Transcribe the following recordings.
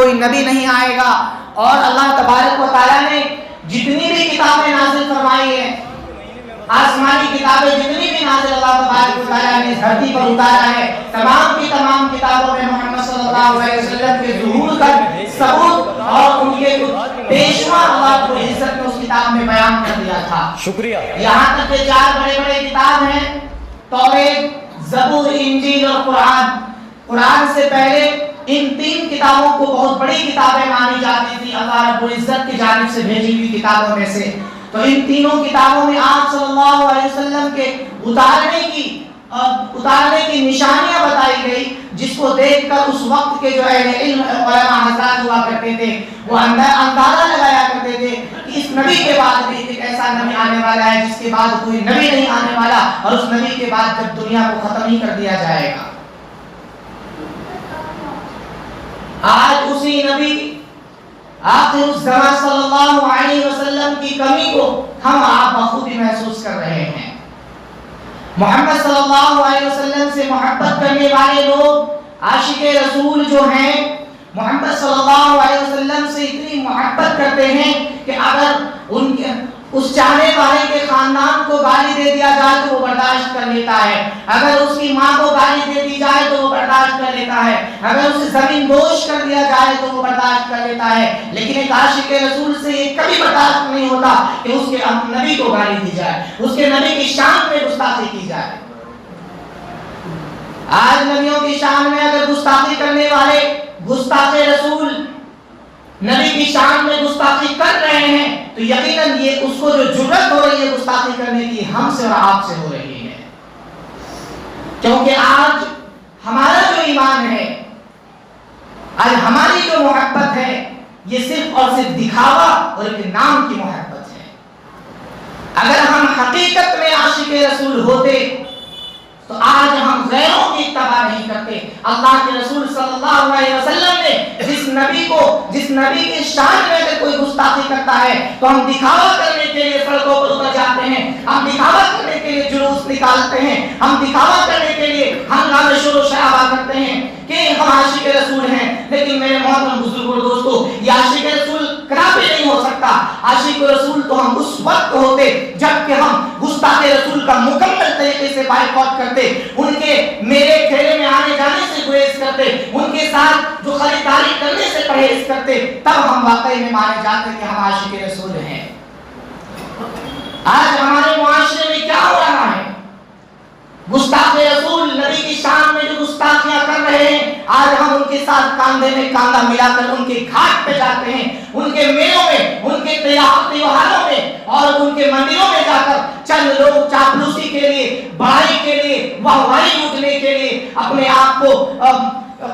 کوئی نبی نہیں آئے گا. اور اللہ تبارک و تعالیٰ نے جتنی بھی کتابیں نازل فرمائی ہیں، آسمانی کتابیں جتنی بھی نازل اللہ تبارک و تعالیٰ نے دھرتی پر اتارا ہے، تمام کی تمام کتابوں میں محمد صلی اللہ علیہ وسلم کے ظہور کا ثبوت اور ان کے پیشوا اللہ رب العزت نے اس کتاب میں بیان کر دیا تھا. شکریہ. یہاں تک کہ 4 بڑے بڑے کتاب ہیں، توریت، زبور، انجیل اور قرآن. قرآن سے پہلے ان 3 کتابوں کو بہت بڑی کتابیں مانی جاتی تھی اللہ رب العزت کی جانب سے بھیجی ہوئی کتابوں میں سے. تو ان تینوں کتابوں میں آپ صلی اللہ علیہ وسلم کے اتارنے کی نشانیاں بتائی گئی، جس کو دیکھ کر اس وقت کے جو اہل علم علماء حضرات ہوا کرتے تھے وہ اندازہ لگایا کرتے تھے کہ اس نبی کے بعد بھی ایک ایسا نبی آنے والا ہے جس کے بعد کوئی نبی نہیں آنے والا، اور اس نبی کے بعد جب دنیا کو ختم ہی کر دیا جائے گا. آج اسی نبی آخر الزمان صلی اللہ علیہ وسلم کی کمی کو ہم آپ بخود ہی محسوس کر رہے ہیں. محمد صلی اللہ علیہ وسلم سے محبت کرنے والے لوگ عاشق رسول جو ہیں محمد صلی اللہ علیہ وسلم سے اتنی محبت کرتے ہیں کہ اگر اس چاہنے والے کے خاندان کو گالی دے دیا جائے تو وہ برداشت کر لیتا ہے، اگر اس کی ماں کو گالی دے دی جائے تو وہ برداشت کر لیتا ہے، اگر اسے زمین دوش کر دیا جائے تو وہ برداشت کر لیتا ہے. لیکن ایک عاشق رسول سے یہ کبھی برداشت نہیں ہوتا کہ اس کے نبی کو گالی دی جائے، اس کے نبی کی شان میں گستاخی کی جائے. آج نبیوں کی شان میں اگر گستاخی کرنے والے گستاخ رسول نبی کی شان میں گستاخی کر رہے ہیں تو یقیناً یہ اس کو جو جرأت ہو رہی ہے گستاخی کرنے کی ہم سے اور آپ سے ہو رہی ہے. کیونکہ آج ہمارا جو ایمان ہے، آج ہماری جو محبت ہے، یہ صرف اور صرف دکھاوا اور ایک نام کی محبت ہے. اگر ہم حقیقت میں عاشق رسول ہوتے تو آج ہم غیروں کی اتباع نہیں کرتے. اللہ کے رسول صلی اللہ علیہ وسلم نے جس نبی کی شان میں اگر کوئی گستاخی کرتا ہے تو ہم دکھاوا کرنے کے لیے سڑکوں پر اتر جاتے ہیں، ہم دکھاوا کرنے کے لیے جلوس نکالتے ہیں، ہم دکھاوا کرنے کے لیے ہنگامے شور و شرابہ کرتے ہیں کہ ہم عاشق رسول ہیں. لیکن میرے محترم بزرگوں اور دوستو، یہ عاشق رسول کبھی نہیں ہو سکتا. عاشق رسول تو ہم اس وقت ہوتے جب کہ ہم گستاخ رسول کا مکمل طریقے سے بائیکاٹ کرتے، ان کے میرے کھیلے میں آنے جانے سے گریز کرتے، ان کے ساتھ جو خریداری کرنے سے پرہیز کرتے، تب ہم واقعی میں مانے جاتے کہ ہم عاشق رسول ہیں. آج ہمارے معاشرے میں کیا ہو رہا ہے؟ گستاخ رسول نبی کی شان میں جو گستاخیاں کر رہے ہیں، آج ہم ان کے ساتھ کاندھے میں کاندھا ملا کر ان کے گھاٹ پہ جاتے ہیں، ان کے میلوں میں، ان کے تہواروں میں اور ان کے مندروں میں جا کر چند لوگ چاپلوسی کے لیے، بڑائی کے لیے، واہوائی لوٹنے کے لیے، اپنے آپ کو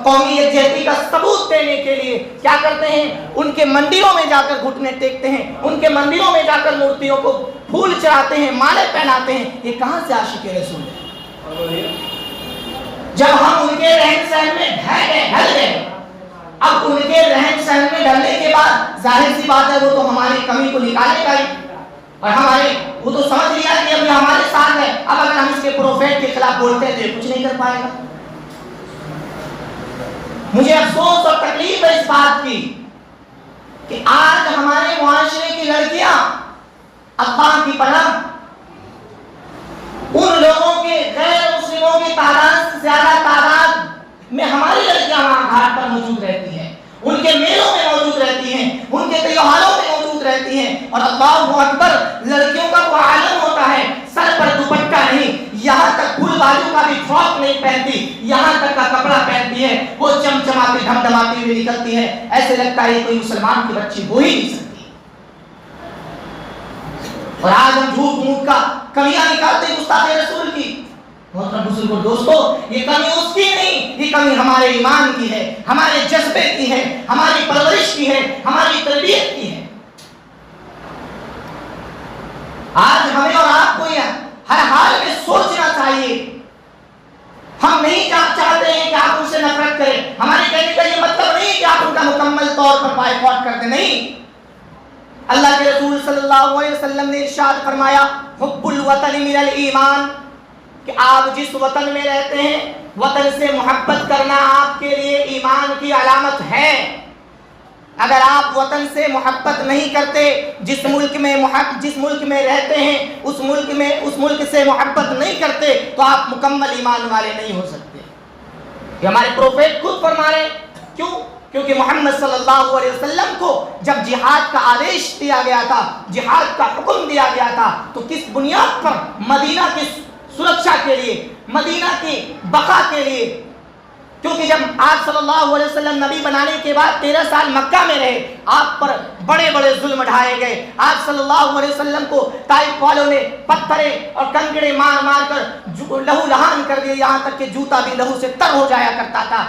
قومی یکجہتی کا ثبوت دینے کے لیے کیا کرتے ہیں؟ ان کے مندروں میں جا کر گھٹنے ٹیکتے ہیں، ان کے مندروں میں جا کر مورتیوں کو پھول چڑھاتے ہیں، مالے پہناتے ہیں. یہ کہاں سے عاشق رسول ہے؟ جب ہم ان کے رہن سہن میں ڈھل گئے، اب ان کے رہن سہن میں ڈھلنے کے بعد ظاہر سی بات ہے وہ تو ہماری کمی کو نکالے گا ہی، اور وہ تو سمجھ لیا کہ ابھی ہمارے ساتھ ہے، اب اگر ہم اس کے پروفیٹ کے خلاف بولتے ہیں تو یہ کچھ نہیں کر پائے گا. مجھے افسوس اور تکلیف ہے اس بات کی کہ آج ہمارے معاشرے کی لڑکیاں اللہ کی پناہ ان لوگوں کے غیر مسلموں کی تعداد سے زیادہ تعداد میں ہماری لڑکیاں وہاں گھاٹ پر موجود رہتی ہیں، ان کے میلوں میں موجود رہتی ہیں، ان کے تہواروں میں موجود رہتی ہیں. اور اللہ اکبر، لڑکیوں کا وہ عالم ہوتا ہے، سر پر دوپٹہ نہیں، یہاں تک پھول بازو کا بھی فراک نہیں پہنتی، یہاں تک کا کپڑا پہنتی ہے، وہ چمچماتی دھمدھماتی ہوئی نکلتی ہے، ایسے لگتا ہے کوئی مسلمان کی بچی ہو ہی نہیں سکتی. اور آج ہم جھوٹ موٹ کا کمیاں نکالتے ہیں گستاخ رسول کی. محترم بزرگوں دوستو، یہ کمی اس کی نہیں، یہ کمی ہمارے ایمان کی ہے، ہمارے جذبے کی ہے، ہماری پرورش کی ہے، ہماری تربیت کی ہے. آج ہمیں اور آپ کو ہر حال میں سوچنا چاہیے. ہم نہیں چاہتے ہیں کہ آپ ان سے نفرت کریں، ہمارے کہنے کا یہ مطلب نہیں کہ آپ ان کا مکمل طور پر بائیکاٹ کر دیں، نہیں. اللہ کے رسول صلی اللہ علیہ وسلم نے ارشاد فرمایا، حب الوطن من الایمان، کہ آپ جس وطن میں رہتے ہیں وطن سے محبت کرنا آپ کے لیے ایمان کی علامت ہے. اگر آپ وطن سے محبت نہیں کرتے، جس ملک میں رہتے ہیں اس ملک سے محبت نہیں کرتے، تو آپ مکمل ایمان والے نہیں ہو سکتے. یہ ہمارے پروفیٹ خود فرما رہے ہیں. کیوں؟ کیونکہ محمد صلی اللہ علیہ وسلم کو جب جہاد کا آدیش دیا گیا تھا، جہاد کا حکم دیا گیا تھا، تو کس بنیاد پر؟ مدینہ کی سرکشا کے لیے، مدینہ کی بقا کے لیے. کیونکہ جب آپ صلی اللہ علیہ وسلم نبی بنانے کے بعد 13 سال مکہ میں رہے، آپ پر بڑے بڑے ظلم ڈھائے گئے. آپ صلی اللہ علیہ وسلم کو طائف والوں نے پتھرے اور کنکڑے مار مار کر لہو لہان کر دیے، یہاں تک کہ جوتا بھی لہو سے تر ہو جایا کرتا تھا.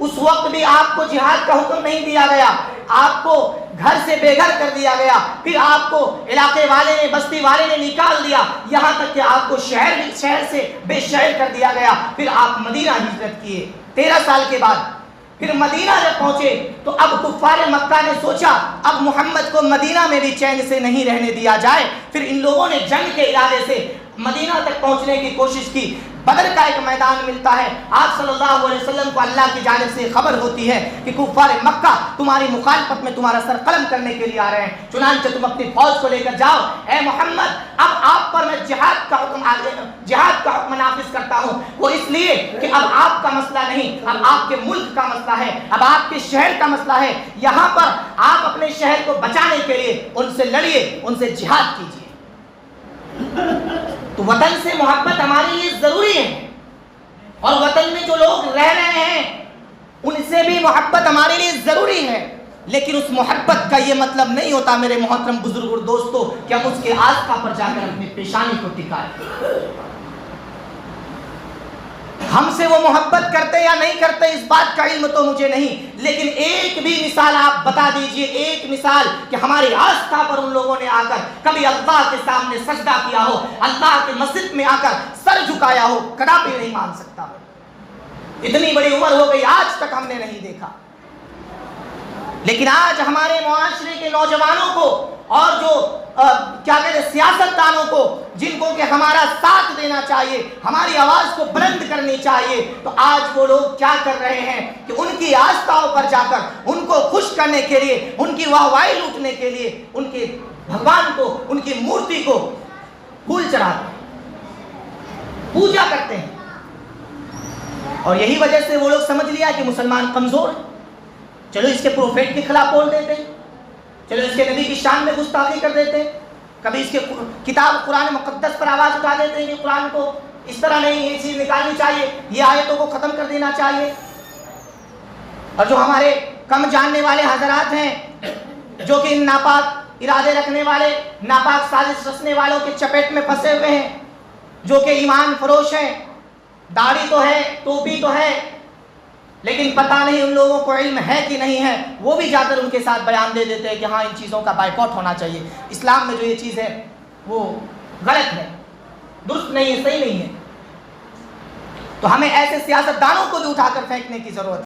اس وقت بھی آپ کو جہاد کا حکم نہیں دیا گیا، آپ کو گھر سے بے گھر کر دیا گیا. پھر آپ کو علاقے والے نے، بستی والے نے نکال دیا، یہاں تک کہ آپ کو شہر سے بے شہر کر دیا گیا. پھر آپ مدینہ ہجرت کیے 13 سال کے بعد. پھر مدینہ جب پہنچے تو اب کفار مکہ نے سوچا اب محمد کو مدینہ میں بھی چین سے نہیں رہنے دیا جائے. پھر ان لوگوں نے جنگ کے ارادے سے مدینہ تک پہنچنے کی کوشش کی. بدر کا ایک میدان ملتا ہے، آپ صلی اللہ علیہ وسلم کو اللہ کی جانب سے خبر ہوتی ہے کہ کفار مکہ تمہاری مخالفت میں تمہارا سر قلم کرنے کے لیے آ رہے ہیں، چنانچہ تم اپنی فوج کو لے کر جاؤ. اے محمد، اب آپ پر میں جہاد کا حکم نافذ کرتا ہوں. وہ اس لیے کہ اب آپ کا مسئلہ نہیں، اب آپ کے ملک کا مسئلہ ہے، اب آپ کے شہر کا مسئلہ ہے. یہاں پر آپ اپنے شہر کو بچانے کے لیے ان سے لڑیے، ان سے جہاد کیجیے. تو وطن سے محبت ہمارے لیے ضروری ہے، اور وطن میں جو لوگ رہ رہے ہیں ان سے بھی محبت ہمارے لیے ضروری ہے. لیکن اس محبت کا یہ مطلب نہیں ہوتا میرے محترم بزرگ اور دوستو کہ ہم اس کے آستھا پر جا کر اپنی پیشانی کو ٹکائیں. ہم سے وہ محبت کرتے یا نہیں کرتے اس بات کا علم تو مجھے نہیں، لیکن ایک بھی مثال آپ بتا دیجئے، ایک مثال کہ ہماری آستھا پر ان لوگوں نے آ کر کبھی اللہ کے سامنے سجدہ کیا ہو، اللہ کے مسجد میں آ کر سر جھکایا ہو، کبھی نہیں مان سکتا. اتنی بڑی عمر ہو گئی آج تک ہم نے نہیں دیکھا. لیکن آج ہمارے معاشرے کے نوجوانوں کو اور جو کیا کہتے ہیں سیاست دانوں کو، جن کو کہ ہمارا ساتھ دینا چاہیے، ہماری آواز کو بلند کرنی چاہیے، تو آج وہ لوگ کیا کر رہے ہیں کہ ان کی آستھاؤں پر جا کر ان کو خوش کرنے کے لیے، ان کی واہواہی لوٹنے کے لیے ان کے بھگوان کو، ان کی مورتی کو پھول چڑھاتے ہیں، پوجا کرتے ہیں. اور یہی وجہ سے وہ لوگ سمجھ لیا کہ مسلمان کمزور ہے، چلو اس کے پروفیٹ کے خلاف بول دیتے ہیں، چلو اس کے نبی کی شان میں گستاخی کر دیتے ہیں، کبھی اس کے کتاب قرآن مقدس پر آواز اٹھا دیتے ہیں کہ قرآن کو اس طرح نہیں، یہ چیز نکالنی چاہیے، یہ آیتوں کو ختم کر دینا چاہیے. اور جو ہمارے کم جاننے والے حضرات ہیں جو کہ ان ناپاک ارادے رکھنے والے، ناپاک سازش رچنے والوں کے چپیٹ میں پھنسے ہوئے ہیں، جو کہ ایمان فروش ہیں، داڑھی تو ہے، ٹوپی تو ہے، لیکن پتہ نہیں ان لوگوں کو علم ہے کہ نہیں ہے، وہ بھی جا کر ان کے ساتھ بیان دے دیتے ہیں کہ ہاں ان چیزوں کا بائیکاٹ ہونا چاہیے، اسلام میں جو یہ چیز ہے وہ غلط ہے، درست نہیں ہے، صحیح نہیں ہے. تو ہمیں ایسے سیاست دانوں کو بھی اٹھا کر پھینکنے کی ضرورت ہے.